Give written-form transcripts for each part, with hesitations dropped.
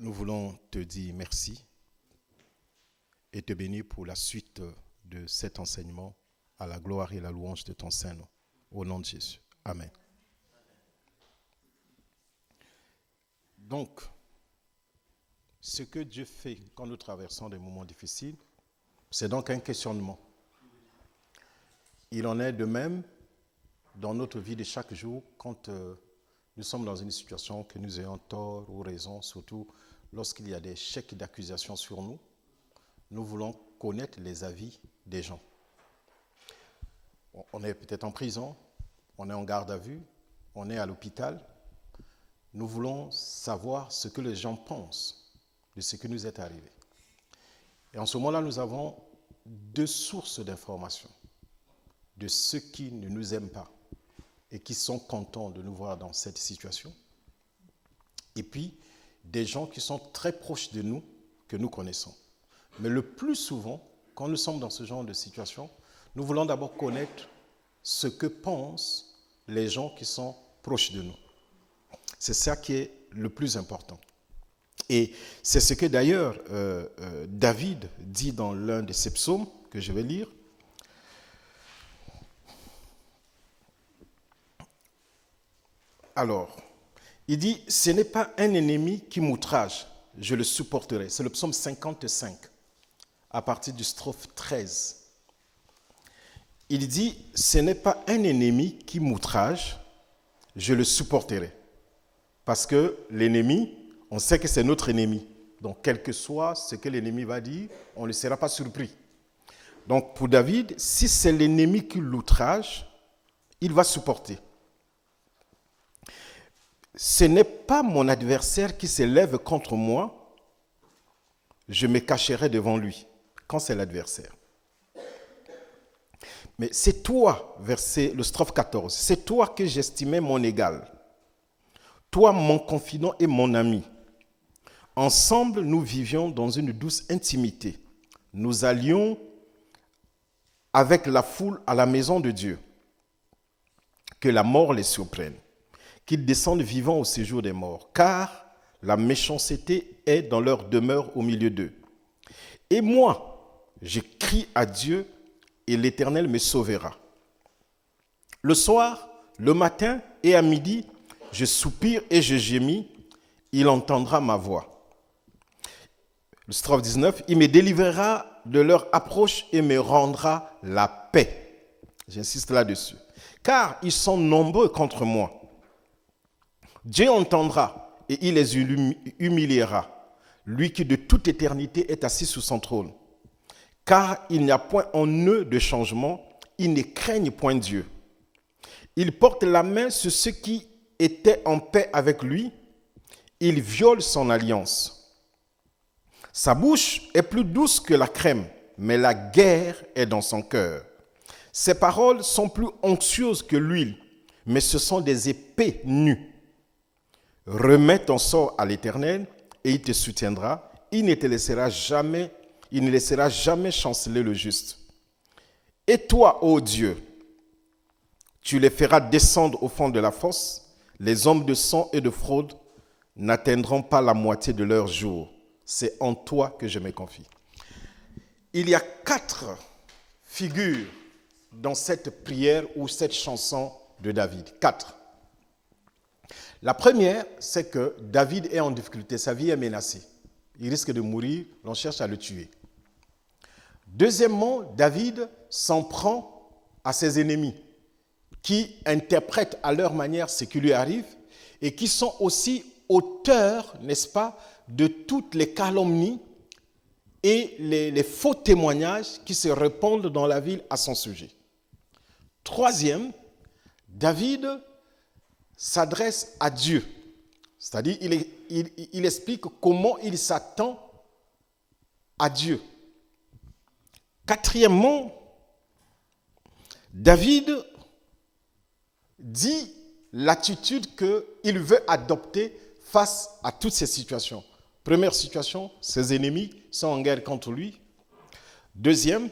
nous voulons te dire merci et te bénir pour la suite de cet enseignement à la gloire et la louange de ton Saint-Nom. Au nom de Jésus. Amen. Donc, ce que Dieu fait quand nous traversons des moments difficiles, c'est donc un questionnement. Il en est de même dans notre vie de chaque jour quand nous sommes dans une situation que nous ayons tort ou raison, surtout lorsqu'il y a des chèques d'accusation sur nous. Nous voulons connaître les avis des gens. On est peut-être en prison, on est en garde à vue, on est à l'hôpital. Nous voulons savoir ce que les gens pensent de ce qui nous est arrivé. Et en ce moment-là, nous avons deux sources d'informations de ceux qui ne nous aiment pas et qui sont contents de nous voir dans cette situation. Et puis, des gens qui sont très proches de nous, que nous connaissons. Mais le plus souvent, quand nous sommes dans ce genre de situation, nous voulons d'abord connaître ce que pensent les gens qui sont proches de nous. C'est ça qui est le plus important. Et c'est ce que d'ailleurs David dit dans l'un de ses psaumes, que je vais lire. Alors, il dit, ce n'est pas un ennemi qui m'outrage, je le supporterai. C'est le psaume 55, à partir du strophe 13. Il dit, ce n'est pas un ennemi qui m'outrage, je le supporterai. Parce que l'ennemi, on sait que c'est notre ennemi. Donc, quel que soit ce que l'ennemi va dire, on ne sera pas surpris. Donc, pour David, si c'est l'ennemi qui l'outrage, il va supporter. Ce n'est pas mon adversaire qui s'élève contre moi, je me cacherai devant lui, quand c'est l'adversaire. Mais c'est toi, le strophe 14, c'est toi que j'estimais mon égal. Toi, mon confident et mon ami. Ensemble, nous vivions dans une douce intimité. Nous allions avec la foule à la maison de Dieu. Que la mort les surprenne. Qu'ils descendent vivants au séjour des morts. Car la méchanceté est dans leur demeure au milieu d'eux. Et moi, je crie à Dieu et l'Éternel me sauvera. Le soir, le matin et à midi, je soupire et je gémis, il entendra ma voix. Le strophe 19, il me délivrera de leur approche et me rendra la paix. J'insiste là-dessus. Car ils sont nombreux contre moi. Dieu entendra et il les humiliera, lui qui de toute éternité est assis sous son trône. Car il n'y a point en eux de changement, ils ne craignent point Dieu. Ils portent la main sur ceux qui étaient en paix avec lui, ils violent son alliance. Sa bouche est plus douce que la crème, mais la guerre est dans son cœur. Ses paroles sont plus onctueuses que l'huile, mais ce sont des épées nues. Remets ton sort à l'Éternel et il te soutiendra. Il ne laissera jamais chanceler le juste. Et toi, ô Dieu, tu les feras descendre au fond de la fosse. Les hommes de sang et de fraude n'atteindront pas la moitié de leur jour. C'est en toi que je me confie. Il y a 4 figures dans cette prière ou cette chanson de David. 4. La première, c'est que David est en difficulté, sa vie est menacée. Il risque de mourir, l'on cherche à le tuer. Deuxièmement, David s'en prend à ses ennemis qui interprètent à leur manière ce qui lui arrive et qui sont aussi auteurs, n'est-ce pas, de toutes les calomnies et les faux témoignages qui se répandent dans la ville à son sujet. Troisième, David s'adresse à Dieu, c'est-à-dire il explique comment il s'attend à Dieu. Quatrièmement, David dit l'attitude qu'il veut adopter face à toutes ces situations. Première situation, ses ennemis sont en guerre contre lui. Deuxième,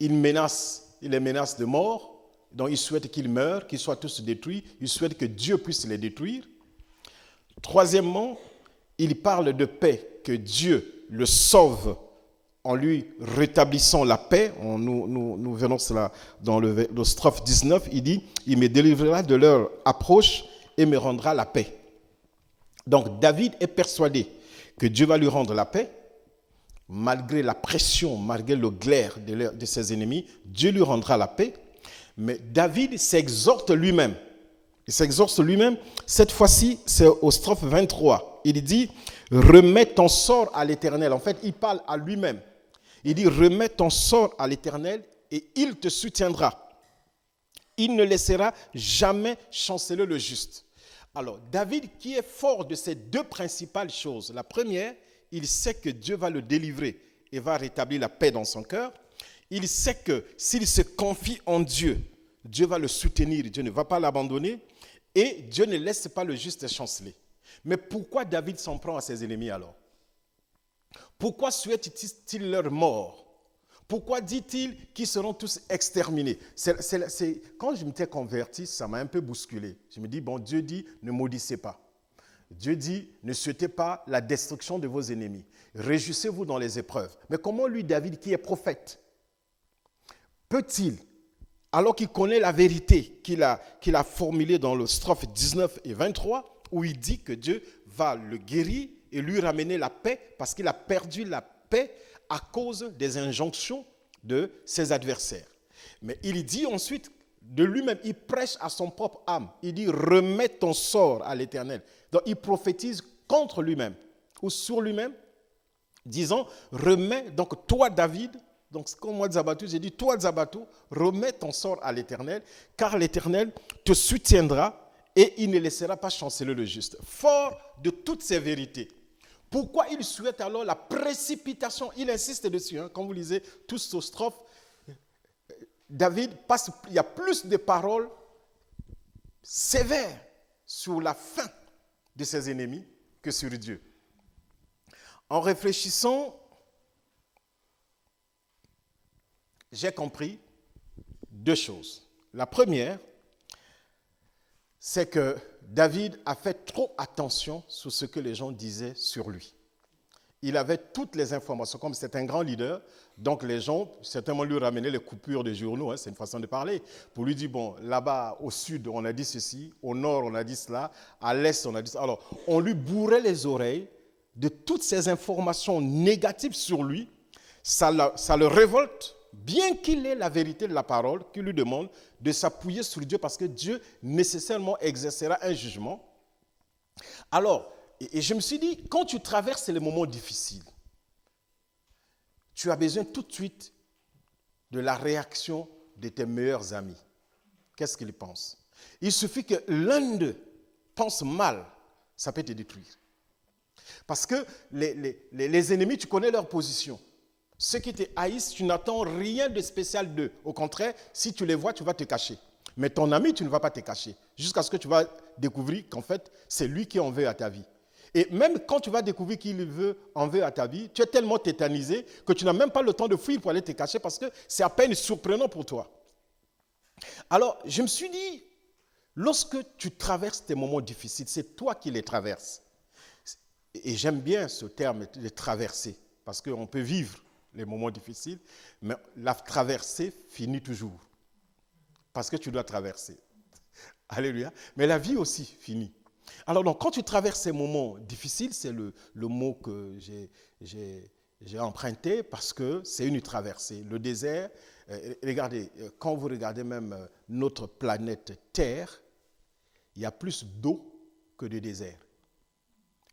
il les menace de mort. Donc il souhaite qu'ils meurent, qu'ils soient tous détruits. Il souhaite que Dieu puisse les détruire. Troisièmement, il parle de paix, que Dieu le sauve en lui rétablissant la paix. Nous verrons cela dans le strophe 19. Il dit, il me délivrera de leur approche et me rendra la paix. Donc David est persuadé que Dieu va lui rendre la paix, malgré la pression, malgré le glaire de ses ennemis. Dieu lui rendra la paix. Mais David s'exhorte lui-même. Il s'exhorte lui-même. Cette fois-ci, c'est au strophe 23. Il dit, remets ton sort à l'Éternel. En fait, il parle à lui-même. Il dit, remets ton sort à l'Éternel et il te soutiendra. Il ne laissera jamais chanceler le juste. Alors, David, qui est fort de ces deux principales choses. La première, il sait que Dieu va le délivrer et va rétablir la paix dans son cœur. Il sait que s'il se confie en Dieu, Dieu va le soutenir, Dieu ne va pas l'abandonner et Dieu ne laisse pas le juste chanceler. Mais pourquoi David s'en prend à ses ennemis alors? Pourquoi souhaite-t-il leur mort? Pourquoi dit-il qu'ils seront tous exterminés? Quand je m'étais converti, ça m'a un peu bousculé. Je me dis, bon, Dieu dit, ne maudissez pas. Dieu dit, ne souhaitez pas la destruction de vos ennemis. Réjouissez-vous dans les épreuves. Mais comment lui, David, qui est prophète, peut-il, alors qu'il connaît la vérité qu'il a formulée dans le strophe 19 et 23, où il dit que Dieu va le guérir et lui ramener la paix parce qu'il a perdu la paix à cause des injonctions de ses adversaires. Mais il dit ensuite de lui-même, il prêche à son propre âme. Il dit, remets ton sort à l'Éternel. Donc il prophétise contre lui-même ou sur lui-même, disant, remets, donc toi David, donc comme moi Zabatou, j'ai dit, toi Zabatou, remets ton sort à l'Éternel, car l'Éternel te soutiendra et il ne laissera pas chanceler le juste. Fort de toutes ces vérités. Pourquoi il souhaite alors la précipitation? Il insiste dessus, quand vous lisez tous ces strophes, David passe, il y a plus de paroles sévères sur la fin de ses ennemis que sur Dieu. En réfléchissant, j'ai compris deux choses. La première, c'est que David a fait trop attention sur ce que les gens disaient sur lui. Il avait toutes les informations, comme c'est un grand leader, donc les gens certainement lui ramenaient les coupures de journaux, c'est une façon de parler, pour lui dire, bon, là-bas au sud, on a dit ceci, au nord, on a dit cela, à l'est, on a dit ça. Alors, on lui bourrait les oreilles de toutes ces informations négatives sur lui, ça le révolte, bien qu'il ait la vérité de la parole, qu'il lui demande de s'appuyer sur Dieu, parce que Dieu nécessairement exercera un jugement. Alors, et je me suis dit, quand tu traverses les moments difficiles, tu as besoin tout de suite de la réaction de tes meilleurs amis. Qu'est-ce qu'ils pensent? Il suffit que l'un d'eux pense mal, ça peut te détruire. Parce que les ennemis, tu connais leur position. Ceux qui te haïssent, tu n'attends rien de spécial d'eux. Au contraire, si tu les vois, tu vas te cacher. Mais ton ami, tu ne vas pas te cacher. Jusqu'à ce que tu vas découvrir qu'en fait, c'est lui qui en veut à ta vie. Et même quand tu vas découvrir qu'il en veut à ta vie, tu es tellement tétanisé que tu n'as même pas le temps de fuir pour aller te cacher parce que c'est à peine surprenant pour toi. Alors, je me suis dit, lorsque tu traverses tes moments difficiles, c'est toi qui les traverses. Et j'aime bien ce terme de traverser parce qu'on peut vivre les moments difficiles, mais la traversée finit toujours parce que tu dois traverser. Alléluia. Mais la vie aussi finit. Alors donc, quand tu traverses ces moments difficiles, c'est le mot que j'ai emprunté parce que c'est une traversée. Le désert, regardez, quand vous regardez même notre planète Terre, il y a plus d'eau que de désert.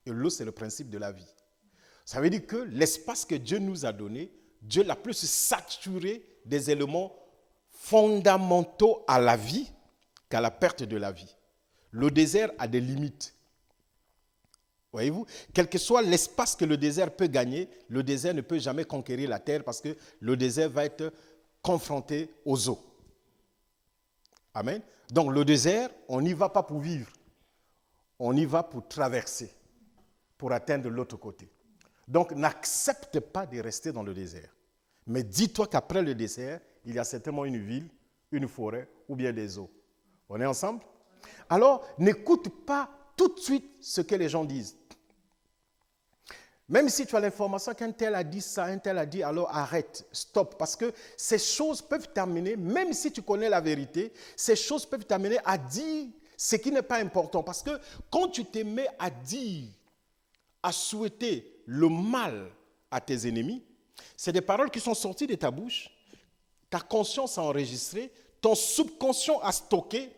Et l'eau, c'est le principe de la vie. Ça veut dire que l'espace que Dieu nous a donné, Dieu l'a plus saturé des éléments fondamentaux à la vie qu'à la perte de la vie. Le désert a des limites. Voyez-vous, quel que soit l'espace que le désert peut gagner, le désert ne peut jamais conquérir la terre parce que le désert va être confronté aux eaux. Amen. Donc le désert, on n'y va pas pour vivre. On y va pour traverser, pour atteindre l'autre côté. Donc n'accepte pas de rester dans le désert. Mais dis-toi qu'après le désert, il y a certainement une ville, une forêt ou bien des eaux. On est ensemble? Alors, n'écoute pas tout de suite ce que les gens disent. Même si tu as l'information qu'un tel a dit ça, un tel a dit, alors arrête, stop. Parce que ces choses peuvent t'amener, même si tu connais la vérité, ces choses peuvent t'amener à dire ce qui n'est pas important. Parce que quand tu te mets à dire, à souhaiter le mal à tes ennemis, c'est des paroles qui sont sorties de ta bouche, ta conscience a enregistré, ton subconscient a stocké,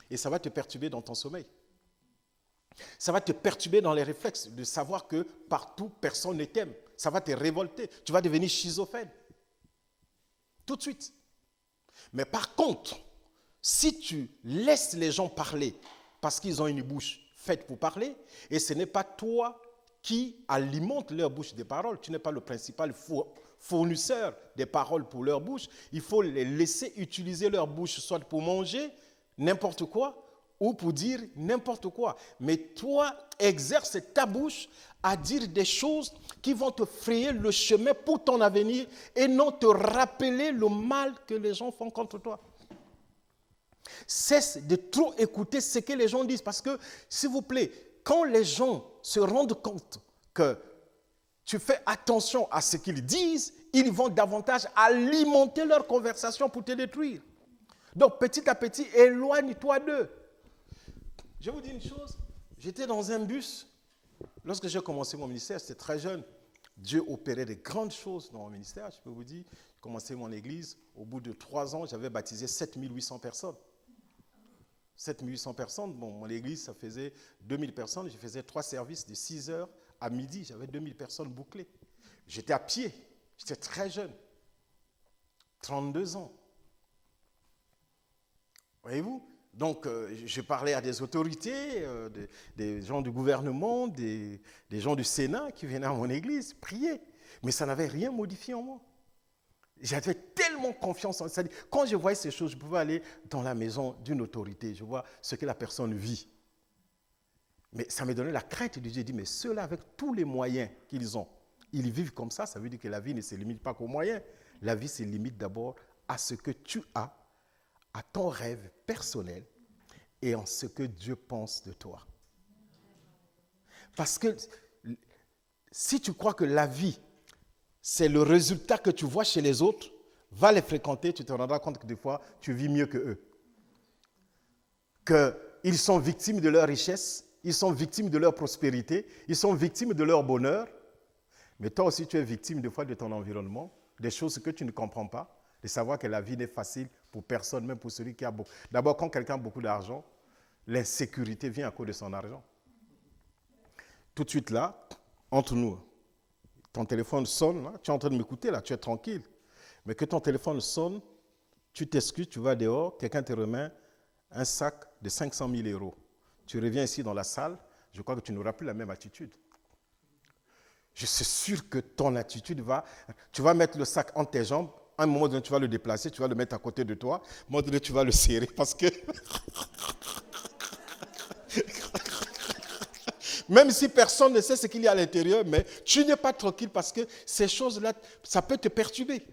et ça va te perturber dans ton sommeil. Ça va te perturber dans les réflexes de savoir que partout, personne ne t'aime. Ça va te révolter. Tu vas devenir schizophrène. Tout de suite. Mais par contre, si tu laisses les gens parler parce qu'ils ont une bouche faite pour parler, et ce n'est pas toi qui alimente leur bouche des paroles, tu n'es pas le principal fournisseur des paroles pour leur bouche, il faut les laisser utiliser leur bouche soit pour manger n'importe quoi, ou pour dire n'importe quoi. Mais toi, exerce ta bouche à dire des choses qui vont te frayer le chemin pour ton avenir et non te rappeler le mal que les gens font contre toi. Cesse de trop écouter ce que les gens disent parce que, s'il vous plaît, quand les gens se rendent compte que tu fais attention à ce qu'ils disent, ils vont davantage alimenter leur conversation pour te détruire. Donc, petit à petit, éloigne-toi d'eux. Je vous dis une chose, j'étais dans un bus, lorsque j'ai commencé mon ministère, j'étais très jeune, Dieu opérait de grandes choses dans mon ministère, je peux vous dire, j'ai commencé mon église, au bout de 3 ans, j'avais baptisé 7800 personnes. 7800 personnes, bon, mon église, ça faisait 2000 personnes, je faisais 3 services de 6h à midi, j'avais 2000 personnes bouclées. J'étais à pied, j'étais très jeune, 32 ans. Voyez-vous ? Donc, je parlais à des autorités, des gens du gouvernement, des gens du Sénat qui venaient à mon église prier. Mais ça n'avait rien modifié en moi. J'avais tellement confiance en ça. Quand je voyais ces choses, je pouvais aller dans la maison d'une autorité. Je vois ce que la personne vit. Mais ça me donnait la crainte de Dieu. Je dis, mais ceux-là, avec tous les moyens qu'ils ont, ils vivent comme ça. Ça veut dire que la vie ne se limite pas qu'aux moyens. La vie se limite d'abord à ce que tu as, à ton rêve personnel et en ce que Dieu pense de toi. Parce que si tu crois que la vie, c'est le résultat que tu vois chez les autres, va les fréquenter, tu te rendras compte que des fois, tu vis mieux que eux. Qu'ils sont victimes de leur richesse, ils sont victimes de leur prospérité, ils sont victimes de leur bonheur. Mais toi aussi, tu es victime des fois de ton environnement, des choses que tu ne comprends pas, de savoir que la vie n'est facile pour personne, même pour celui qui a beaucoup. D'abord, quand quelqu'un a beaucoup d'argent, l'insécurité vient à cause de son argent. Tout de suite là, entre nous, ton téléphone sonne, là, tu es en train de m'écouter, là, tu es tranquille. Mais que ton téléphone sonne, tu t'excuses, tu vas dehors, quelqu'un te remet un sac de 500 000 euros. Tu reviens ici dans la salle, je crois que tu n'auras plus la même attitude. Je suis sûr que ton attitude va... Tu vas mettre le sac entre tes jambes, à un moment donné, tu vas le déplacer, tu vas le mettre à côté de toi, à un moment donné, tu vas le serrer parce que... Même si personne ne sait ce qu'il y a à l'intérieur, mais tu n'es pas tranquille parce que ces choses-là, ça peut te perturber.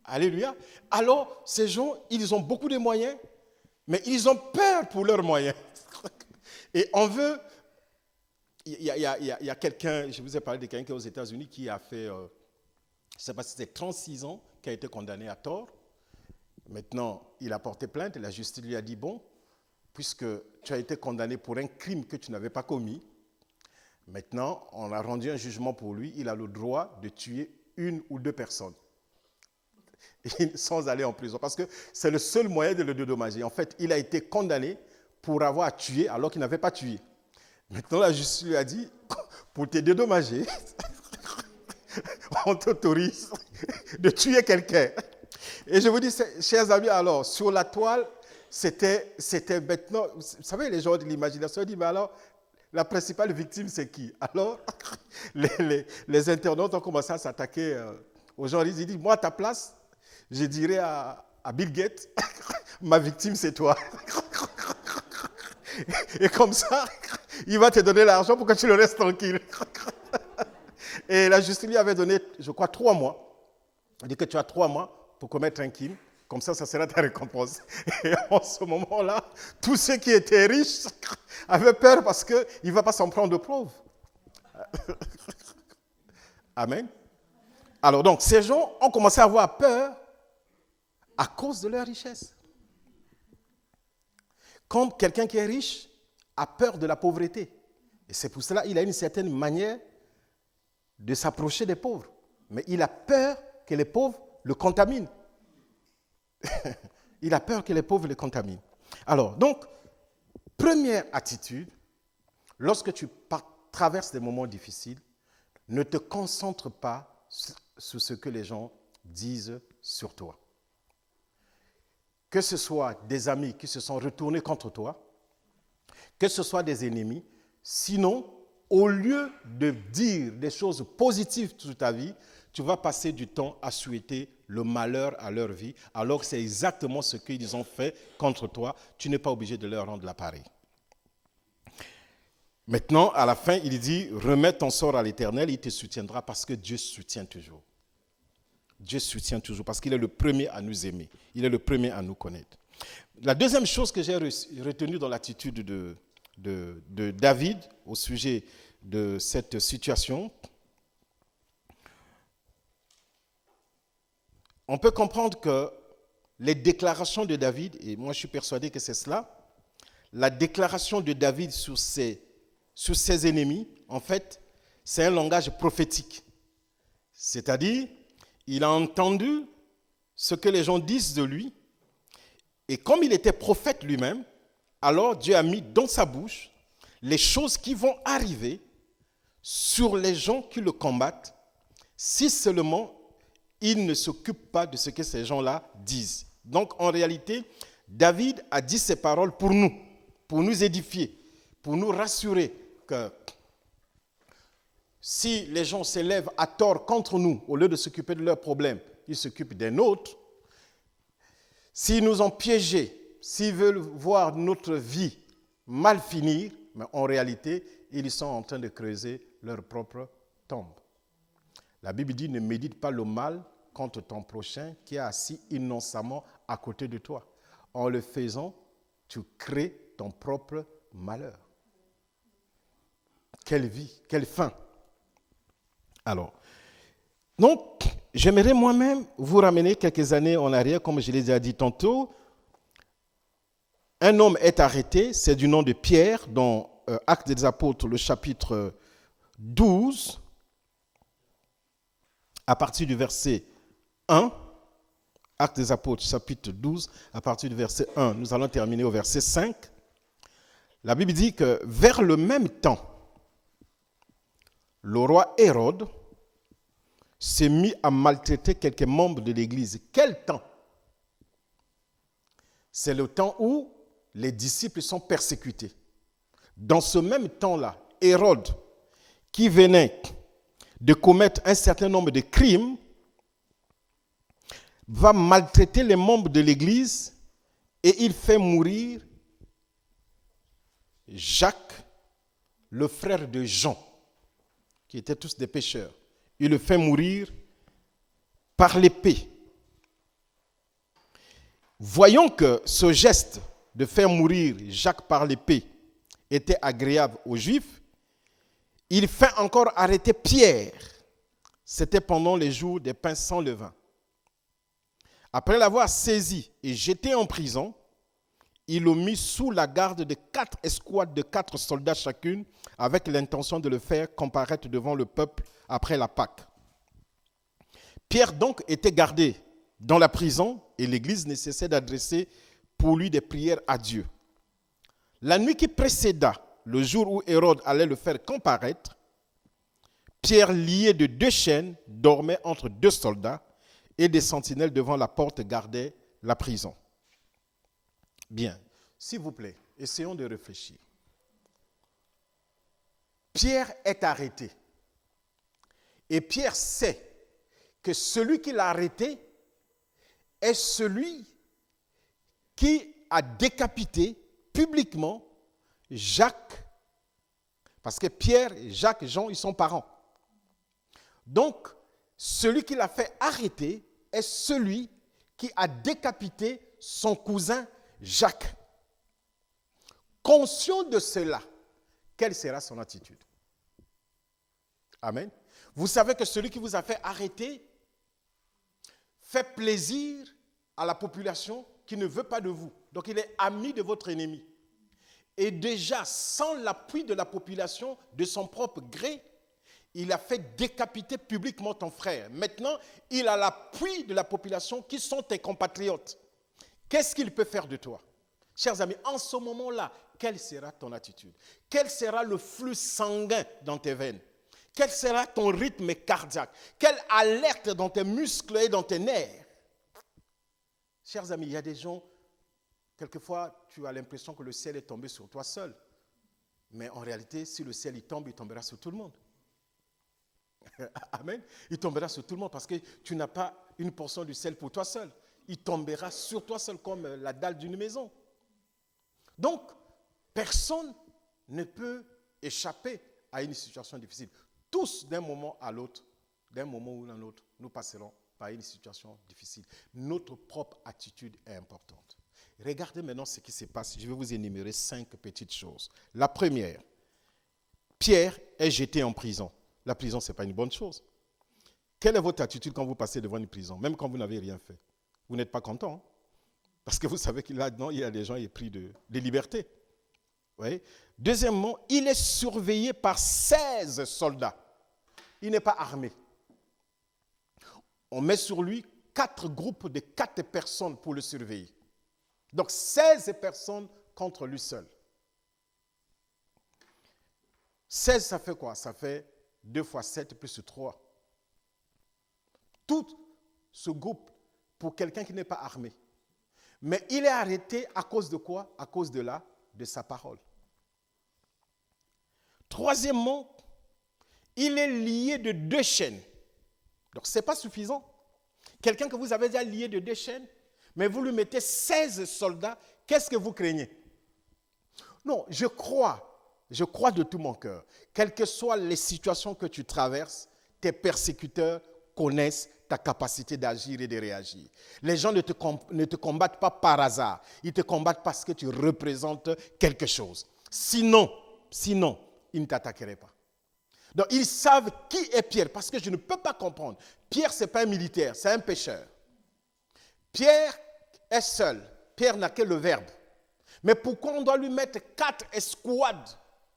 Alléluia. Alors, ces gens, ils ont beaucoup de moyens, mais ils ont peur pour leurs moyens. Et on veut... Il y a quelqu'un, je vous ai parlé de quelqu'un qui est aux États-Unis qui a fait... je ne sais pas si c'était 36 ans, qui a été condamné à tort. Maintenant, il a porté plainte et la justice lui a dit, bon, puisque tu as été condamné pour un crime que tu n'avais pas commis, maintenant, on a rendu un jugement pour lui, il a le droit de tuer 1 ou 2 personnes, sans aller en prison, parce que c'est le seul moyen de le dédommager. En fait, il a été condamné pour avoir tué alors qu'il n'avait pas tué. Maintenant, la justice lui a dit, pour te dédommager, on t'autorise de tuer quelqu'un. Et je vous dis, chers amis, alors, sur la toile, c'était maintenant, vous savez, les gens de l'imagination disent, mais alors, la principale victime, c'est qui? Alors, les internautes ont commencé à s'attaquer aux gens. Ils disent, moi, à ta place, je dirais à Bill Gates, ma victime, c'est toi. Et comme ça, il va te donner l'argent pour que tu le restes tranquille. Et la justice lui avait donné, je crois, 3 mois. Elle dit que tu as 3 mois pour commettre un crime. Comme ça sera ta récompense. Et en ce moment-là, tous ceux qui étaient riches avaient peur parce qu'il ne va pas s'en prendre de preuves. Amen. Alors donc, ces gens ont commencé à avoir peur à cause de leur richesse. Comme quelqu'un qui est riche a peur de la pauvreté. Et c'est pour cela qu'il a une certaine manière de s'approcher des pauvres. Mais il a peur que les pauvres le contaminent. Il a peur que les pauvres le contaminent. Alors, donc, première attitude, lorsque tu traverses des moments difficiles, ne te concentre pas sur ce que les gens disent sur toi. Que ce soit des amis qui se sont retournés contre toi, que ce soit des ennemis, sinon, au lieu de dire des choses positives sur ta vie, tu vas passer du temps à souhaiter le malheur à leur vie, alors que c'est exactement ce qu'ils ont fait contre toi. Tu n'es pas obligé de leur rendre l'appareil. Maintenant, à la fin, il dit, remets ton sort à l'Éternel, il te soutiendra parce que Dieu soutient toujours. Dieu soutient toujours parce qu'il est le premier à nous aimer. Il est le premier à nous connaître. La deuxième chose que j'ai retenue dans l'attitude de David au sujet de cette situation, on peut comprendre que les déclarations de David, et moi je suis persuadé que c'est cela, la déclaration de David sur ses ennemis, en fait, c'est un langage prophétique. C'est-à-dire, il a entendu ce que les gens disent de lui, et comme il était prophète lui-même, alors Dieu a mis dans sa bouche les choses qui vont arriver sur les gens qui le combattent, si seulement il ne s'occupe pas de ce que ces gens-là disent. Donc, en réalité, David a dit ces paroles pour nous édifier, pour nous rassurer que si les gens s'élèvent à tort contre nous, au lieu de s'occuper de leurs problèmes, ils s'occupent des nôtres. S'ils nous ont piégés, s'ils veulent voir notre vie mal finir, mais en réalité, ils sont en train de creuser leur propre tombe. La Bible dit, ne médite pas le mal contre ton prochain qui est assis innocemment à côté de toi. En le faisant, tu crées ton propre malheur. Quelle vie, quelle fin. Alors, donc, j'aimerais moi-même vous ramener quelques années en arrière, comme je l'ai déjà dit tantôt. Un homme est arrêté, c'est du nom de Pierre, dans Actes des Apôtres, le chapitre 12, à partir du verset 1, Actes des Apôtres, chapitre 12, à partir du verset 1, nous allons terminer au verset 5. La Bible dit que vers le même temps, le roi Hérode s'est mis à maltraiter quelques membres de l'Église. Quel temps? C'est le temps où les disciples sont persécutés. Dans ce même temps-là, Hérode, qui venait de commettre un certain nombre de crimes, va maltraiter les membres de l'Église et il fait mourir Jacques, le frère de Jean, qui étaient tous des pécheurs. Il le fait mourir par l'épée. Voyons que ce geste de faire mourir Jacques par l'épée était agréable aux Juifs, il fait encore arrêter Pierre. C'était pendant les jours des pains sans levain. Après l'avoir saisi et jeté en prison, il le mit sous la garde de 4 escouades de 4 soldats chacune, avec l'intention de le faire comparaître devant le peuple après la Pâque. Pierre donc était gardé dans la prison et l'Église ne cessait d'adresser pour lui des prières à Dieu. La nuit qui précéda le jour où Hérode allait le faire comparaître, Pierre, lié de 2 chaînes, dormait entre 2 soldats et des sentinelles devant la porte gardaient la prison. Bien, s'il vous plaît, essayons de réfléchir. Pierre est arrêté. Et Pierre sait que celui qui l'a arrêté est celui qui a décapité publiquement Jacques. Parce que Pierre, Jacques et Jean, ils sont parents. Donc, celui qui l'a fait arrêter est celui qui a décapité son cousin Jacques. Conscient de cela, quelle sera son attitude? Amen. Vous savez que celui qui vous a fait arrêter fait plaisir à la population qui ne veut pas de vous. Donc il est ami de votre ennemi. Et déjà, sans l'appui de la population, de son propre gré, il a fait décapiter publiquement ton frère. Maintenant, il a l'appui de la population qui sont tes compatriotes. Qu'est-ce qu'il peut faire de toi? Chers amis, en ce moment-là, quelle sera ton attitude? Quel sera le flux sanguin dans tes veines? Quel sera ton rythme cardiaque? Quelle alerte dans tes muscles et dans tes nerfs? Chers amis, il y a des gens, quelquefois, tu as l'impression que le ciel est tombé sur toi seul. Mais en réalité, si le ciel il tombera sur tout le monde. Amen. Il tombera sur tout le monde parce que tu n'as pas une portion du ciel pour toi seul. Il tombera sur toi seul comme la dalle d'une maison. Donc, personne ne peut échapper à une situation difficile. Tous, d'un moment à l'autre, d'un moment ou d'un autre, nous passerons par une situation difficile. Notre propre attitude est importante. Regardez maintenant ce qui se passe. Je vais vous énumérer 5 petites choses. La première, Pierre est jeté en prison. La prison, ce n'est pas une bonne chose. Quelle est votre attitude quand vous passez devant une prison, même quand vous n'avez rien fait? Vous n'êtes pas content, hein? Parce que vous savez qu'il y a des gens qui sont pris de liberté. Oui. Deuxièmement, il est surveillé par 16 soldats. Il n'est pas armé. On met sur lui 4 groupes de 4 personnes pour le surveiller. Donc 16 personnes contre lui seul. 16, ça fait quoi? Ça fait 2 fois 7 plus 3. Tout ce groupe pour quelqu'un qui n'est pas armé. Mais il est arrêté à cause de quoi? À cause de sa parole. Troisièmement, il est lié de 2 chaînes. Donc ce n'est pas suffisant. Quelqu'un que vous avez déjà lié de 2 chaînes, mais vous lui mettez 16 soldats, qu'est-ce que vous craignez? Non, je crois de tout mon cœur, quelles que soient les situations que tu traverses, tes persécuteurs connaissent ta capacité d'agir et de réagir. Les gens ne te combattent pas par hasard, ils te combattent parce que tu représentes quelque chose. Sinon, ils ne t'attaqueraient pas. Donc, ils savent qui est Pierre, parce que je ne peux pas comprendre. Pierre, ce n'est pas un militaire, c'est un pêcheur. Pierre est seul. Pierre n'a que le verbe. Mais pourquoi on doit lui mettre 4 escouades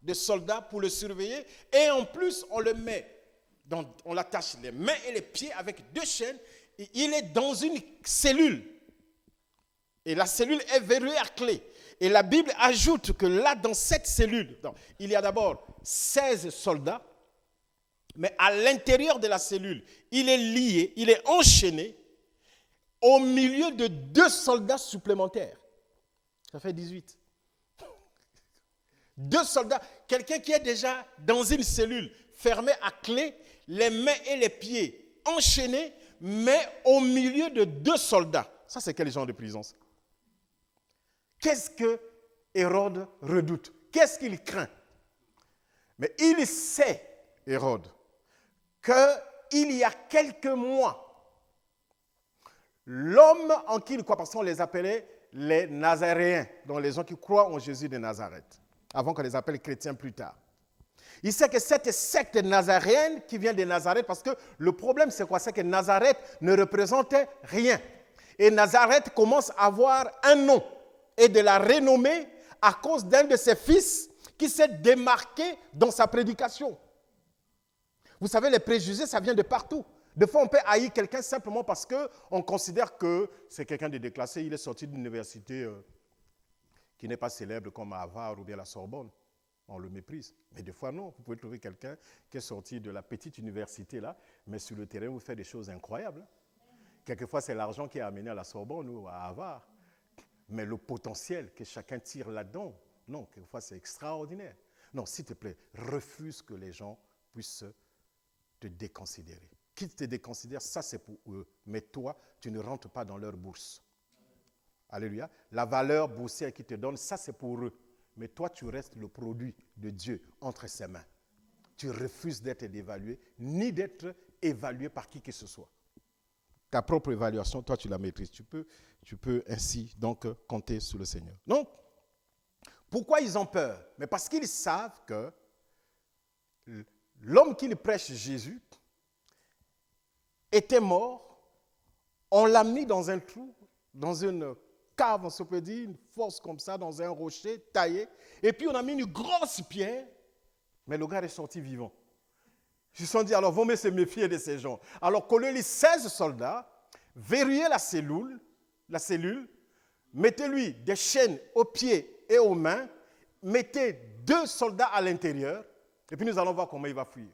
de soldats pour le surveiller? Et en plus, on l'attache les mains et les pieds avec 2 chaînes. Et il est dans une cellule. Et la cellule est verrouillée à clé. Et la Bible ajoute que là, dans cette cellule, il y a d'abord 16 soldats. Mais à l'intérieur de la cellule, il est lié, il est enchaîné au milieu de 2 soldats supplémentaires. Ça fait 18. 2 soldats, quelqu'un qui est déjà dans une cellule fermée à clé, les mains et les pieds enchaînés, mais au milieu de 2 soldats. Ça, c'est quel genre de prison? Qu'est-ce que Hérode redoute? Qu'est-ce qu'il craint? Mais il sait, Hérode, qu'il y a quelques mois, l'homme en qui il croit, parce qu'on les appelait les Nazaréens, donc les gens qui croient en Jésus de Nazareth, avant qu'on les appelle chrétiens plus tard. Il sait que cette secte nazaréenne qui vient de Nazareth, parce que le problème c'est quoi? C'est que Nazareth ne représentait rien. Et Nazareth commence à avoir un nom et de la renommée à cause d'un de ses fils qui s'est démarqué dans sa prédication. Vous savez, les préjugés, ça vient de partout. Des fois, on peut haïr quelqu'un simplement parce qu'on considère que c'est quelqu'un de déclassé. Il est sorti d'une université qui n'est pas célèbre comme Harvard ou bien la Sorbonne. On le méprise. Mais des fois, non. Vous pouvez trouver quelqu'un qui est sorti de la petite université là, mais sur le terrain, vous faites des choses incroyables. Quelquefois, c'est l'argent qui est amené à la Sorbonne ou à Harvard. Mais le potentiel que chacun tire là-dedans, non, quelquefois, c'est extraordinaire. Non, s'il te plaît, refuse que les gens puissent te déconsidérer. Qui te déconsidère, ça c'est pour eux. Mais toi, tu ne rentres pas dans leur bourse. Alléluia. La valeur boursière qu'ils te donnent, ça c'est pour eux. Mais toi, tu restes le produit de Dieu entre ses mains. Tu refuses d'être évalué, ni d'être évalué par qui que ce soit. Ta propre évaluation, toi, tu la maîtrises. Tu peux ainsi donc compter sur le Seigneur. Donc, pourquoi ils ont peur? Mais parce qu'ils savent que l'homme qui prêche Jésus était mort, on l'a mis dans un trou, dans une cave, on se peut dire, une fosse comme ça, dans un rocher taillé, et puis on a mis une grosse pierre, mais le gars est sorti vivant. Ils se sont dit, alors, vaut mieux se méfier de ces gens. Alors, qu'on les 16 soldats, verrouillez la cellule, mettez-lui des chaînes aux pieds et aux mains, mettez 2 soldats à l'intérieur, et puis nous allons voir comment il va fuir.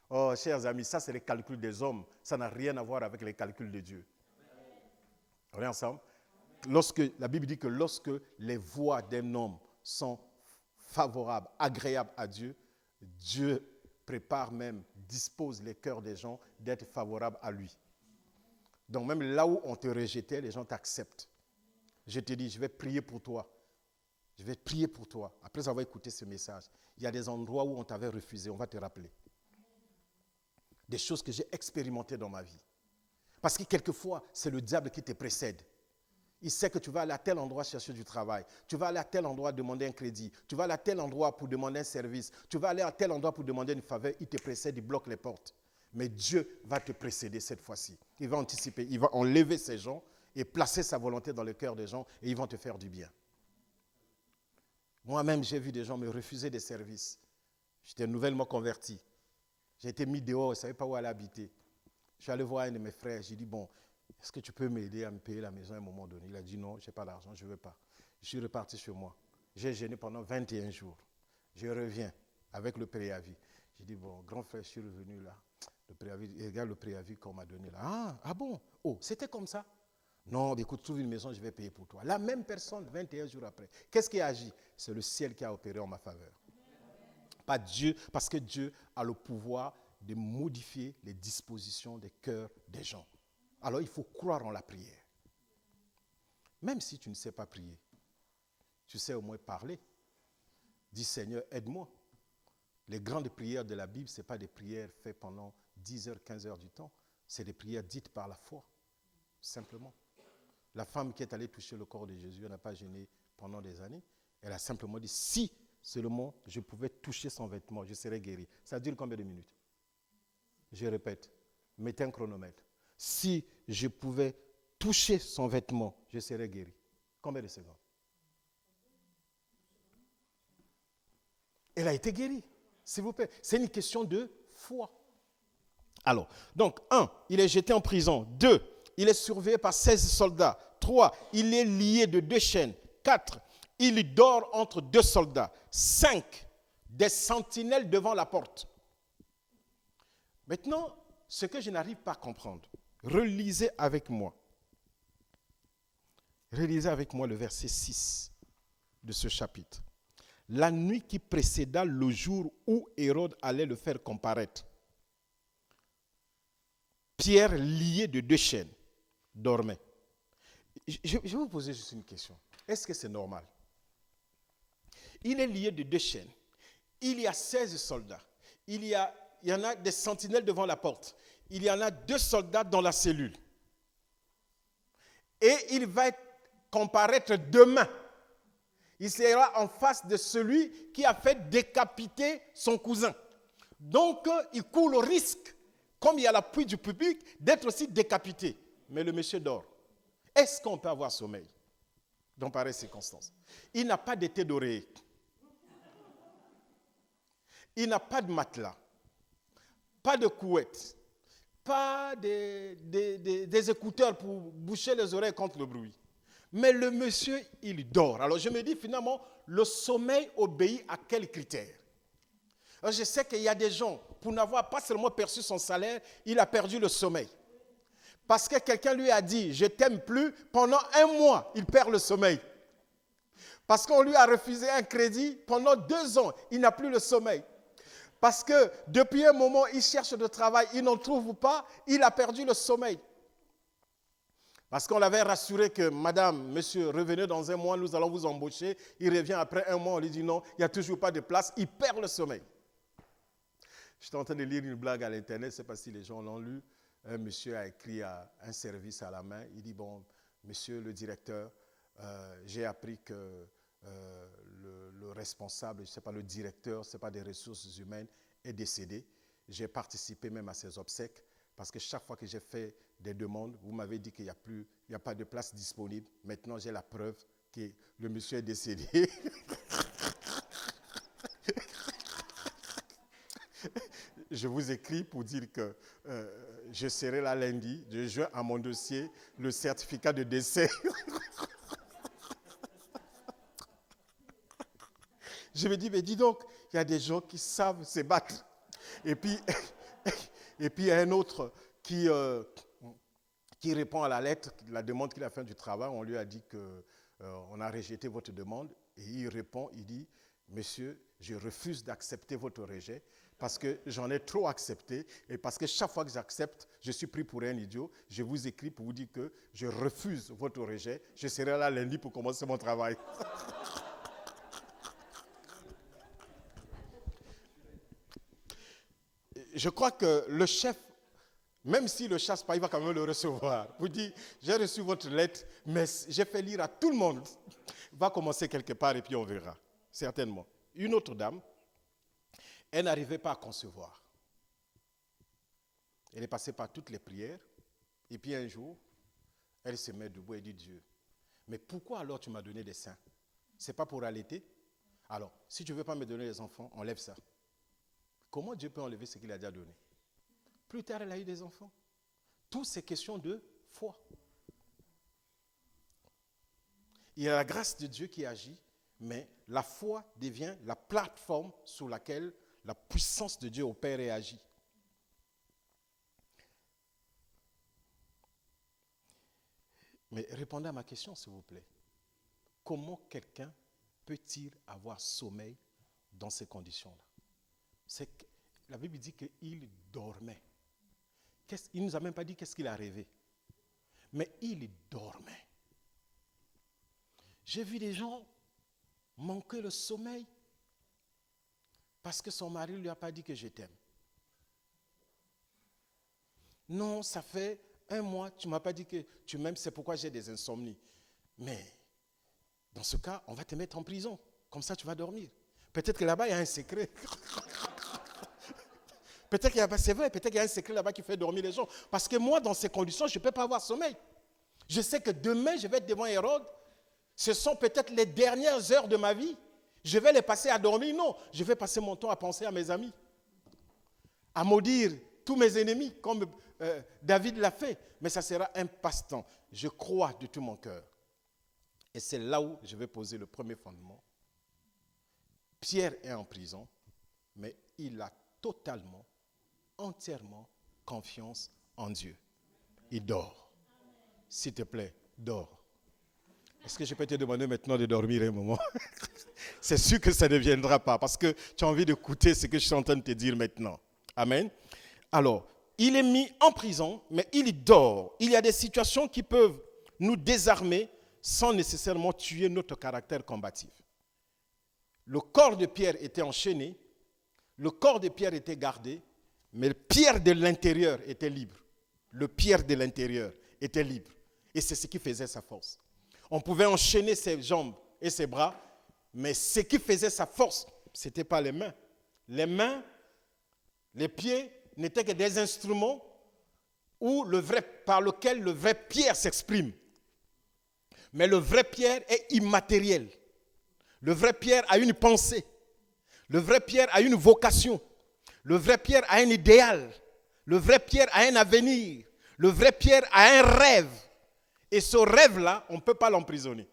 Oh, chers amis, ça c'est les calculs des hommes, ça n'a rien à voir avec les calculs de Dieu. On est ensemble? La Bible dit que lorsque les voies d'un homme sont favorables, agréables à Dieu, Dieu prépare même, dispose les cœurs des gens d'être favorables à lui. Donc même là où on te rejetait, les gens t'acceptent. Je te dis, je vais prier pour toi. Je vais prier pour toi. Après avoir écouté ce message, il y a des endroits où on t'avait refusé, on va te rappeler. Des choses que j'ai expérimentées dans ma vie. Parce que quelquefois, c'est le diable qui te précède. Il sait que tu vas aller à tel endroit chercher du travail. Tu vas aller à tel endroit demander un crédit. Tu vas aller à tel endroit pour demander un service. Tu vas aller à tel endroit pour demander une faveur. Il te précède, il bloque les portes. Mais Dieu va te précéder cette fois-ci. Il va anticiper, il va enlever ces gens et placer sa volonté dans le cœur des gens et ils vont te faire du bien. Moi-même, j'ai vu des gens me refuser des services. J'étais nouvellement converti. J'ai été mis dehors, je ne savais pas où aller habiter. Je suis allé voir un de mes frères, j'ai dit, bon, est-ce que tu peux m'aider à me payer la maison à un moment donné? Il a dit, non, je n'ai pas d'argent, je ne veux pas. Je suis reparti chez moi. J'ai jeûné pendant 21 jours. Je reviens avec le préavis. J'ai dit, bon, grand frère, je suis revenu là. Le préavis, regarde le préavis qu'on m'a donné là. Ah bon? Oh, c'était comme ça? Non, écoute, trouve une maison, je vais payer pour toi. La même personne, 21 jours après. Qu'est-ce qui a agi? C'est le ciel qui a opéré en ma faveur. Pas Dieu, parce que Dieu a le pouvoir de modifier les dispositions des cœurs des gens. Alors il faut croire en la prière. Même si tu ne sais pas prier, tu sais au moins parler. Dis Seigneur, aide-moi. Les grandes prières de la Bible, ce n'est pas des prières faites pendant 10 heures, 15 heures du temps. C'est des prières dites par la foi, simplement. La femme qui est allée toucher le corps de Jésus, elle n'a pas gêné pendant des années. Elle a simplement dit, si seulement je pouvais toucher son vêtement, je serais guéri. Ça dure combien de minutes? Je répète, mettez un chronomètre. Si je pouvais toucher son vêtement, je serais guéri. Combien de secondes? Elle a été guérie, s'il vous plaît. C'est une question de foi. Alors, donc, 1, il est jeté en prison. 2, il est surveillé par 16 soldats. 3, il est lié de 2 chaînes. 4, il dort entre 2 soldats. 5, des sentinelles devant la porte. Maintenant, ce que je n'arrive pas à comprendre, relisez avec moi. Relisez avec moi le verset 6 de ce chapitre. La nuit qui précéda le jour où Hérode allait le faire comparaître, Pierre, lié de 2 chaînes, dormait. Je vais vous poser juste une question. Est-ce que c'est normal? Il est lié de 2 chaînes. Il y a 16 soldats. Il y en a des sentinelles devant la porte. Il y en a 2 soldats dans la cellule. Et il va comparaître demain. Il sera en face de celui qui a fait décapiter son cousin. Donc, il court le risque, comme il y a l'appui du public, d'être aussi décapité. Mais le monsieur dort. Est-ce qu'on peut avoir sommeil dans pareilles circonstances? Il n'a pas d'été d'oreiller. Il n'a pas de matelas, pas de couette, pas des écouteurs pour boucher les oreilles contre le bruit. Mais le monsieur, il dort. Alors je me dis finalement, le sommeil obéit à quels critères? Alors je sais qu'il y a des gens, pour n'avoir pas seulement perçu son salaire, il a perdu le sommeil. Parce que quelqu'un lui a dit, je t'aime plus, pendant 1 mois, il perd le sommeil. Parce qu'on lui a refusé un crédit, pendant 2 ans, il n'a plus le sommeil. Parce que depuis un moment, il cherche de travail, il n'en trouve pas, il a perdu le sommeil. Parce qu'on l'avait rassuré que, madame, monsieur, revenez dans 1 mois, nous allons vous embaucher. Il revient après 1 mois, on lui dit non, il n'y a toujours pas de place, il perd le sommeil. J'étais en train de lire une blague à l'internet, je ne sais pas si les gens l'ont lu. Un monsieur a écrit un service à la main. Il dit, bon, monsieur le directeur, j'ai appris que le responsable, je ne sais pas, le directeur, ce n'est pas des ressources humaines, est décédé. J'ai participé même à ses obsèques Parce que chaque fois que j'ai fait des demandes, vous m'avez dit qu'il n'y a pas de place disponible. Maintenant, j'ai la preuve que le monsieur est décédé. Je vous écris pour dire que je serai là lundi. Je joins à mon dossier le certificat de décès. Je me dis, mais dis donc, il y a des gens qui savent se battre. Et puis, il y a un autre qui répond à la lettre, la demande qu'il a faite du travail. On lui a dit qu'on a rejeté votre demande. Et il répond, il dit, monsieur, je refuse d'accepter votre rejet parce que j'en ai trop accepté et parce que chaque fois que j'accepte, je suis pris pour un idiot. Je vous écris pour vous dire que je refuse votre rejet. Je serai là lundi pour commencer mon travail. Je crois que le chef, même s'il ne le chasse pas, il va quand même le recevoir. Vous dit, j'ai reçu votre lettre, mais j'ai fait lire à tout le monde. Il va commencer quelque part et puis on verra, certainement. Une autre dame, elle n'arrivait pas à concevoir. Elle est passée par toutes les prières. Et puis un jour, elle se met debout et dit, Dieu, mais pourquoi alors tu m'as donné des seins? Ce n'est pas pour allaiter? Alors, si tu ne veux pas me donner des enfants, enlève ça. Comment Dieu peut enlever ce qu'il a déjà donné? Plus tard, elle a eu des enfants. Tout c'est question de foi. Il y a la grâce de Dieu qui agit, mais la foi devient la plateforme sur laquelle la puissance de Dieu opère et agit. Mais répondez à ma question, s'il vous plaît. Comment quelqu'un peut-il avoir sommeil dans ces conditions-là? La Bible dit qu'il dormait. Il ne nous a même pas dit qu'est-ce qu'il a rêvé. Mais il dormait. J'ai vu des gens manquer le sommeil parce que son mari ne lui a pas dit que je t'aime. Non, ça fait 1 mois, tu ne m'as pas dit que tu m'aimes, c'est pourquoi j'ai des insomnies. Mais dans ce cas, on va te mettre en prison. Comme ça, tu vas dormir. Peut-être que là-bas, il y a un secret. C'est vrai, peut-être qu'il y a un secret là-bas qui fait dormir les gens. Parce que moi, dans ces conditions, je ne peux pas avoir sommeil. Je sais que demain, je vais être devant Hérode. Ce sont peut-être les dernières heures de ma vie. Je vais les passer à dormir. Non, je vais passer mon temps à penser à mes amis. À maudire tous mes ennemis, comme David l'a fait. Mais ça sera un passe-temps. Je crois de tout mon cœur. Et c'est là où je vais poser le premier fondement. Pierre est en prison, mais il a totalement, entièrement confiance en Dieu. Il dort. S'il te plaît, dors. Est-ce que je peux te demander maintenant de dormir un moment? C'est sûr que ça ne viendra pas parce que tu as envie d'écouter ce que je suis en train de te dire maintenant. Amen. Alors, il est mis en prison, mais il dort. Il y a des situations qui peuvent nous désarmer sans nécessairement tuer notre caractère combatif. Le corps de Pierre était enchaîné, le corps de Pierre était gardé, mais Pierre de l'intérieur était libre. Le Pierre de l'intérieur était libre. Et c'est ce qui faisait sa force. On pouvait enchaîner ses jambes et ses bras, mais ce qui faisait sa force, ce n'était pas les mains. Les mains, les pieds n'étaient que des instruments par lesquels le vrai Pierre s'exprime. Mais le vrai Pierre est immatériel. Le vrai Pierre a une pensée. Le vrai Pierre a une vocation. Le vrai Pierre a un idéal. Le vrai Pierre a un avenir. Le vrai Pierre a un rêve. Et ce rêve-là, on ne peut pas l'emprisonner.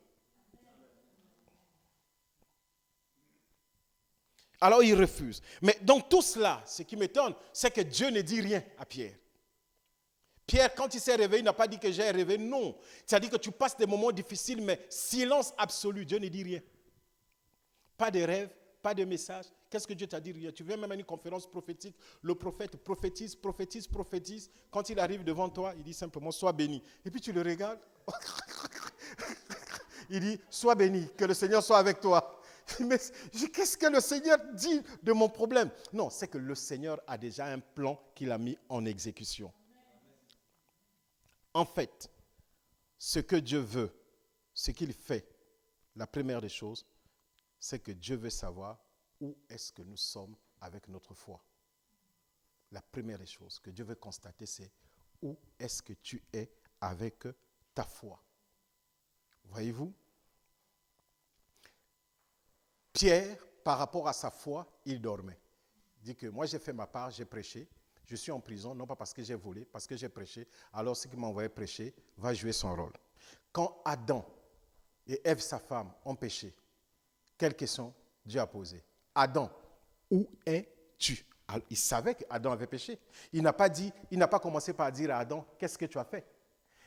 Alors il refuse. Mais dans tout cela, ce qui m'étonne, c'est que Dieu ne dit rien à Pierre. Pierre, quand il s'est réveillé, il n'a pas dit que j'ai rêvé. Non. C'est-à-dire que tu passes des moments difficiles, mais silence absolu. Dieu ne dit rien. Pas de rêve, pas de message. Qu'est-ce que Dieu t'a dit? Rien. Tu viens même à une conférence prophétique. Le prophète prophétise, prophétise, prophétise. Quand il arrive devant toi, il dit simplement, sois béni. Et puis tu le regardes. Il dit, sois béni, que le Seigneur soit avec toi. Mais qu'est-ce que le Seigneur dit de mon problème? Non, c'est que le Seigneur a déjà un plan qu'il a mis en exécution. En fait, ce que Dieu veut, ce qu'il fait, la première des choses, c'est que Dieu veut savoir où est-ce que nous sommes avec notre foi. la première des choses que Dieu veut constater, c'est où est-ce que tu es avec ta foi. Voyez-vous, Pierre, par rapport à sa foi, il dormait. Il dit que moi j'ai fait ma part, j'ai prêché, je suis en prison, non pas parce que j'ai volé, parce que j'ai prêché, alors ce qui m'a envoyé prêcher va jouer son rôle. Quand Adam et Ève, sa femme, ont péché, quelle question Dieu a posée? Adam, où es-tu? Alors, il savait qu'Adam avait péché. Il n'a pas commencé par dire à Adam, qu'est-ce que tu as fait?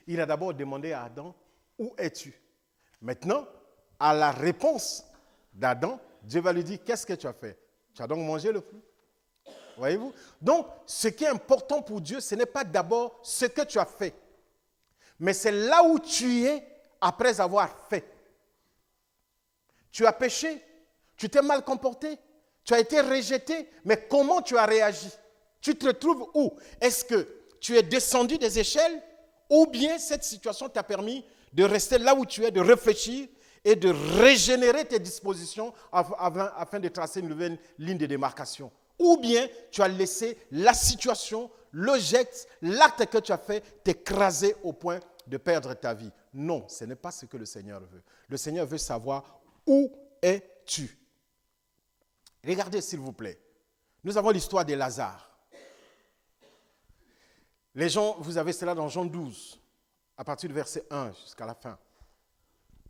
Il a d'abord demandé à Adam, où es-tu? Maintenant, à la réponse d'Adam, Dieu va lui dire, qu'est-ce que tu as fait? Tu as donc mangé le fruit. Voyez-vous? Donc, ce qui est important pour Dieu, ce n'est pas d'abord ce que tu as fait, mais c'est là où tu es après avoir fait. Tu as péché, tu t'es mal comporté, tu as été rejeté, mais comment tu as réagi? Tu te trouves où? Est-ce que tu es descendu des échelles ou bien cette situation t'a permis de rester là où tu es, de réfléchir et de régénérer tes dispositions afin de tracer une nouvelle ligne de démarcation? Ou bien tu as laissé la situation, le geste, l'acte que tu as fait t'écraser au point de perdre ta vie? Non, ce n'est pas ce que le Seigneur veut. Le Seigneur veut savoir où es-tu. Regardez s'il vous plaît. Nous avons l'histoire de Lazare. Les gens, vous avez cela dans Jean 12, à partir du verset 1 jusqu'à la fin.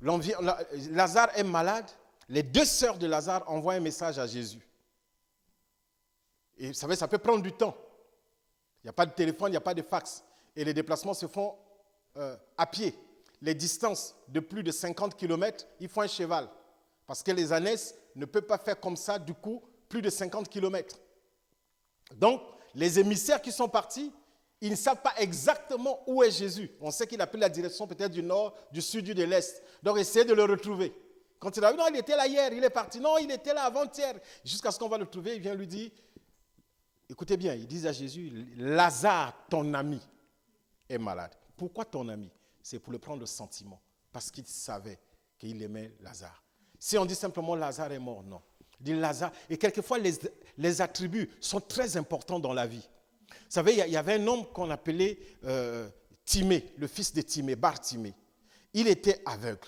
Lazare est malade. Les deux sœurs de Lazare envoient un message à Jésus. Et vous savez, ça peut prendre du temps. Il n'y a pas de téléphone, il n'y a pas de fax. Et les déplacements se font à pied. Les distances de plus de 50 km, il faut un cheval. Parce que les ânesses ne peuvent pas faire comme ça, du coup, plus de 50 km. Donc, les émissaires qui sont partis, ils ne savent pas exactement où est Jésus. On sait qu'il a pris la direction peut-être du nord, du sud, de l'est. Donc, essayez de le retrouver. Quand il a dit, non, il était là hier, il est parti. Non, il était là avant-hier. Jusqu'à ce qu'on va le trouver, il vient lui dire, écoutez bien, ils disent à Jésus, Lazare, ton ami, est malade. Pourquoi ton ami? C'est pour le prendre le sentiment. Parce qu'il savait qu'il aimait Lazare. Si on dit simplement Lazare est mort, non. Il dit Lazare. Et quelquefois, les attributs sont très importants dans la vie. Vous savez, il y avait un homme qu'on appelait Timée, le fils de Timée, Bartimée. Il était aveugle.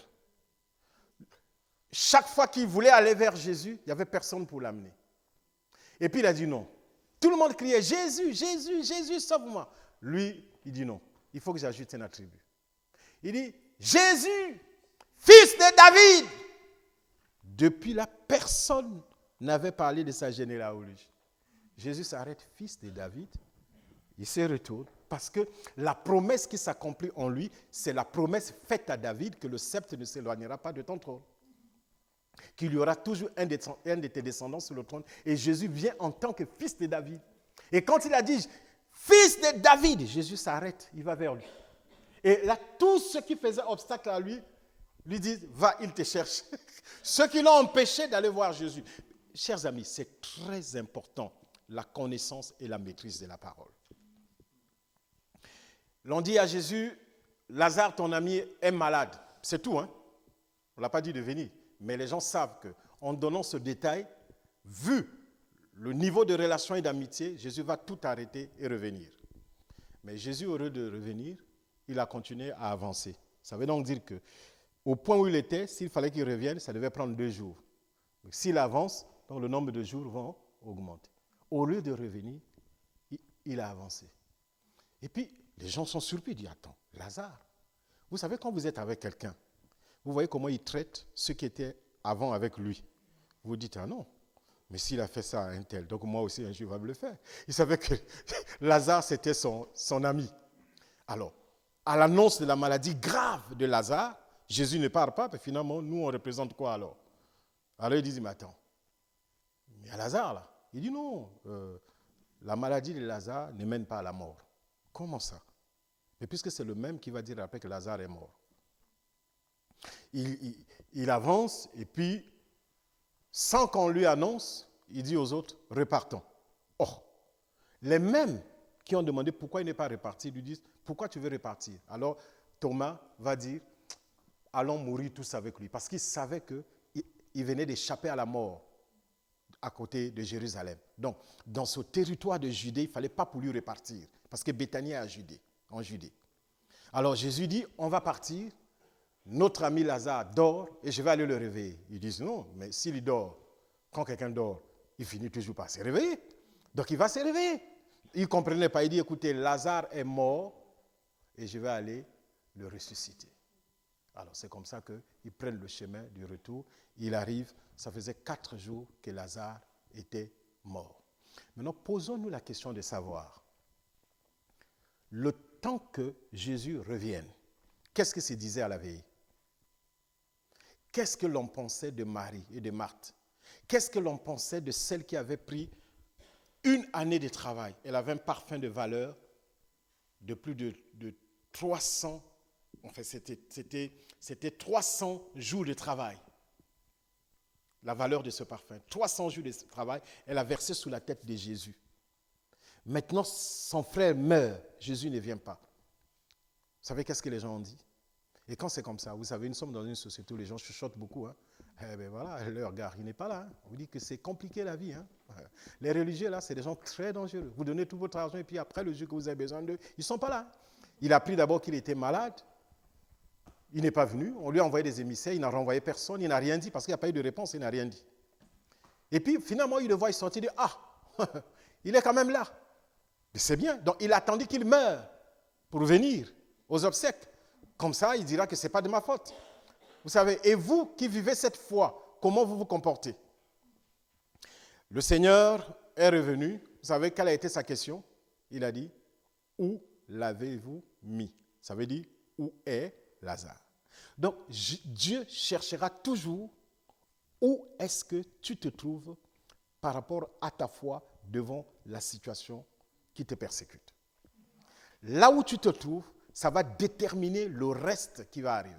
Chaque fois qu'il voulait aller vers Jésus, il n'y avait personne pour l'amener. Et puis il a dit non. Tout le monde criait Jésus, Jésus, Jésus, sauve-moi. Lui, il dit non. Il faut que j'ajoute un attribut. Il dit Jésus, fils de David. Depuis là, personne n'avait parlé de sa généalogie. Jésus s'arrête, fils de David. Il se retourne parce que la promesse qui s'accomplit en lui, c'est la promesse faite à David que le sceptre ne s'éloignera pas de ton trône. Qu'il y aura toujours un de tes descendants sur le trône. Et Jésus vient en tant que fils de David. Et quand il a dit fils de David, Jésus s'arrête, il va vers lui. Et là, tous ceux qui faisaient obstacle à lui disent, va, il te cherche. Ceux qui l'ont empêché d'aller voir Jésus. Chers amis, c'est très important, la connaissance et la maîtrise de la parole. L'on dit à Jésus, Lazare, ton ami, est malade. C'est tout, hein? On ne l'a pas dit de venir. Mais les gens savent qu'en donnant ce détail, vu le niveau de relation et d'amitié, Jésus va tout arrêter et revenir. Mais Jésus, au lieu de revenir, il a continué à avancer. Ça veut donc dire qu'au point où il était, s'il fallait qu'il revienne, ça devait prendre 2 jours. S'il avance, donc le nombre de jours va augmenter. Au lieu de revenir, il a avancé. Et puis, les gens sont surpris, ils disent, attends, Lazare, vous savez quand vous êtes avec quelqu'un, vous voyez comment il traite ceux qui étaient avant avec lui. Vous dites, ah non, mais s'il a fait ça à un tel, donc moi aussi un jour il va me le faire. Il savait que Lazare, c'était son ami. Alors, à l'annonce de la maladie grave de Lazare, Jésus ne part pas, mais finalement, nous, on représente quoi alors? Alors, il dit, mais attends, il y a Lazare là. Il dit, non, la maladie de Lazare ne mène pas à la mort. Comment ça? Mais puisque c'est le même qui va dire après que Lazare est mort. Il avance et puis, sans qu'on lui annonce, il dit aux autres, repartons. Or, les mêmes qui ont demandé pourquoi il n'est pas reparti, lui disent, pourquoi tu veux repartir? Alors, Thomas va dire, allons mourir tous avec lui. Parce qu'il savait qu'il venait d'échapper à la mort à côté de Jérusalem. Donc, dans ce territoire de Judée, il ne fallait pas pour lui repartir, parce que Béthanie est en Judée. Alors Jésus dit, on va partir, notre ami Lazare dort et je vais aller le réveiller. Ils disent non, mais s'il dort, quand quelqu'un dort, il finit toujours par se réveiller. Donc il va se réveiller. Il ne comprenait pas, il dit, écoutez, Lazare est mort et je vais aller le ressusciter. Alors c'est comme ça qu'ils prennent le chemin du retour. Il arrive, ça faisait 4 jours que Lazare était mort. Maintenant, posons-nous la question de savoir, le temps que Jésus revienne, qu'est-ce que se disait à la veille? Qu'est-ce que l'on pensait de Marie et de Marthe? Qu'est-ce que l'on pensait de celle qui avait pris 1 année de travail? Elle avait un parfum de valeur de plus de 300, enfin c'était 300 jours de travail. La valeur de ce parfum. 300 jours de travail, elle a versé sous la tête de Jésus. Maintenant, son frère meurt, Jésus ne vient pas. Vous savez qu'est-ce que les gens ont dit? Et quand c'est comme ça, vous savez, nous sommes dans une société où les gens chuchotent beaucoup. Eh bien voilà, leur regard, il n'est pas là. On vous dit que c'est compliqué la vie. Les religieux, là, c'est des gens très dangereux. Vous donnez tout votre argent et puis après, le jour que vous avez besoin d'eux, ils ne sont pas là. Il a appris d'abord qu'il était malade. Il n'est pas venu. On lui a envoyé des émissaires. Il n'a renvoyé personne. Il n'a rien dit parce qu'il n'y a pas eu de réponse. Il n'a rien dit. Et puis, finalement, il le voit sortir. Il dit, ah, il est quand même là. Mais c'est bien. Donc, il a attendu qu'il meure pour venir aux obsèques. Comme ça, il dira que ce n'est pas de ma faute. Vous savez, et vous qui vivez cette foi, comment vous vous comportez? Le Seigneur est revenu. Vous savez quelle a été sa question? Il a dit, où l'avez-vous mis? Ça veut dire, où est Lazare? Donc, Dieu cherchera toujours où est-ce que tu te trouves par rapport à ta foi devant la situation qui te persécute. Là où tu te trouves, ça va déterminer le reste qui va arriver.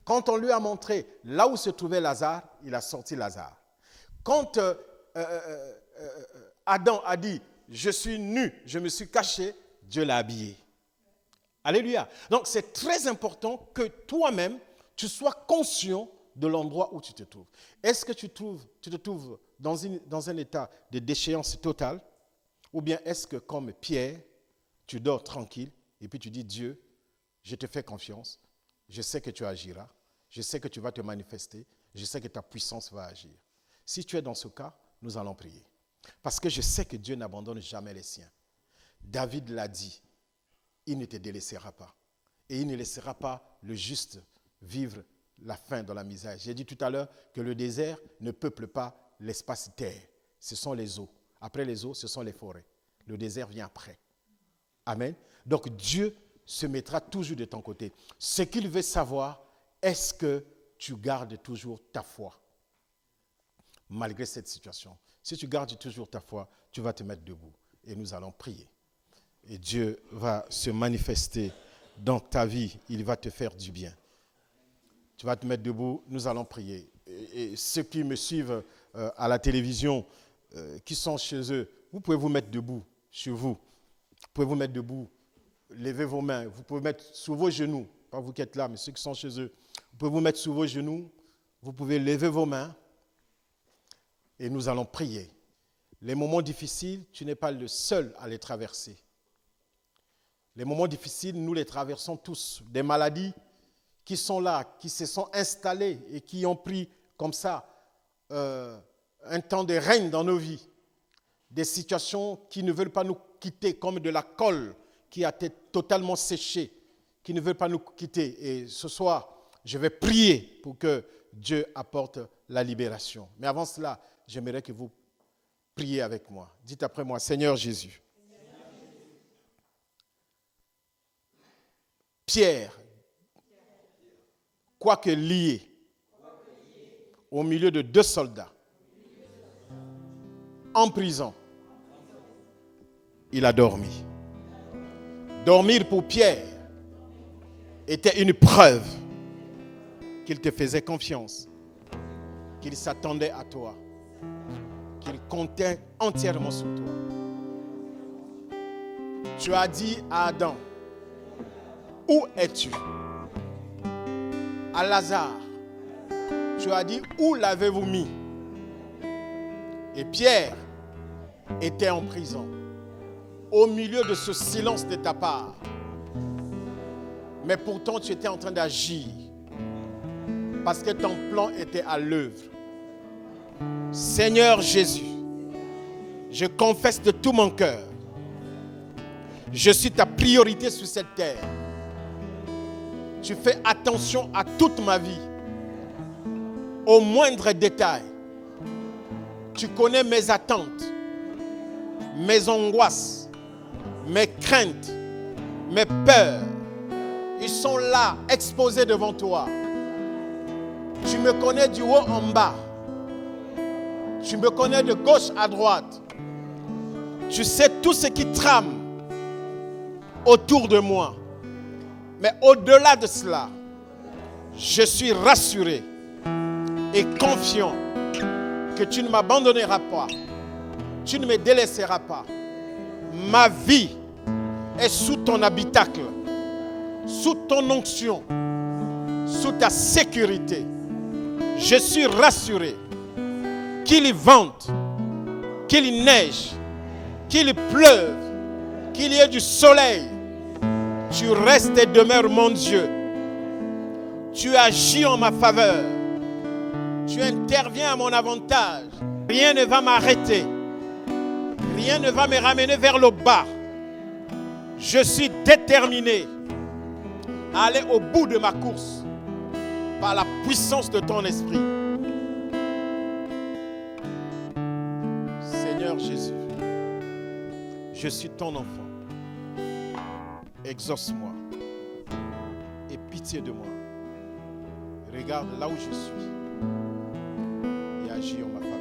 Quand on lui a montré là où se trouvait Lazare, il a sorti Lazare. Quand Adam a dit « Je suis nu, je me suis caché », Dieu l'a habillé. Alléluia. Donc c'est très important que toi-même, tu sois conscient de l'endroit où tu te trouves. Est-ce que tu te trouves dans un état de déchéance totale? Ou bien est-ce que comme Pierre, tu dors tranquille et puis tu dis « Dieu, je te fais confiance, je sais que tu agiras, je sais que tu vas te manifester, je sais que ta puissance va agir. » Si tu es dans ce cas, nous allons prier. Parce que je sais que Dieu n'abandonne jamais les siens. David l'a dit, il ne te délaissera pas. Et il ne laissera pas le juste vivre la faim dans la misère. J'ai dit tout à l'heure que le désert ne peuple pas l'espace terre. Ce sont les eaux. Après les eaux, ce sont les forêts. Le désert vient après. Amen. Donc Dieu se mettra toujours de ton côté. Ce qu'il veut savoir, est-ce que tu gardes toujours ta foi malgré cette situation? Si tu gardes toujours ta foi, tu vas te mettre debout et nous allons prier. Et Dieu va se manifester dans ta vie, il va te faire du bien. Tu vas te mettre debout, nous allons prier. Et ceux qui me suivent à la télévision, qui sont chez eux, vous pouvez vous mettre debout chez vous. Vous pouvez vous mettre debout, levez vos mains, vous pouvez mettre sur vos genoux, pas vous qui êtes là, mais ceux qui sont chez eux. Vous pouvez vous mettre sur vos genoux, vous pouvez lever vos mains et nous allons prier. Les moments difficiles, tu n'es pas le seul à les traverser. Les moments difficiles, nous les traversons tous. Des maladies qui sont là, qui se sont installées et qui ont pris comme ça un temps de règne dans nos vies. Des situations qui ne veulent pas nous quitter, comme de la colle qui a été totalement séchée, qui ne veut pas nous quitter. Et ce soir, je vais prier pour que Dieu apporte la libération. Mais avant cela, j'aimerais que vous priez avec moi. Dites après moi, Seigneur Jésus. Pierre, quoique lié au milieu de 2 soldats, en prison, il a dormi. Dormir pour Pierre était une preuve qu'il te faisait confiance, qu'il s'attendait à toi, qu'il comptait entièrement sur toi. Tu as dit à Adam, où es-tu? À Lazare, tu as dit, où l'avez-vous mis? Et Pierre était en prison, au milieu de ce silence de ta part. Mais pourtant, tu étais en train d'agir, parce que ton plan était à l'œuvre. Seigneur Jésus, je confesse de tout mon cœur, je suis ta priorité sur cette terre. Tu fais attention à toute ma vie, au moindre détail. Tu connais mes attentes, mes angoisses, mes craintes, mes peurs. Ils sont là, exposés devant toi. Tu me connais du haut en bas. Tu me connais de gauche à droite. Tu sais tout ce qui trame autour de moi. Mais au-delà de cela, je suis rassuré et confiant que tu ne m'abandonneras pas. Tu ne me délaisseras pas. Ma vie est sous ton habitacle, sous ton onction, sous ta sécurité. Je suis rassuré qu'il y vente, qu'il y neige, qu'il y pleuve, qu'il y ait du soleil. Tu restes et demeures mon Dieu. Tu agis en ma faveur. Tu interviens à mon avantage. Rien ne va m'arrêter. Rien ne va me ramener vers le bas. Je suis déterminé à aller au bout de ma course par la puissance de ton esprit. Seigneur Jésus, je suis ton enfant. Exauce-moi. Aie pitié de moi. Regarde là où je suis et agis en ma faveur.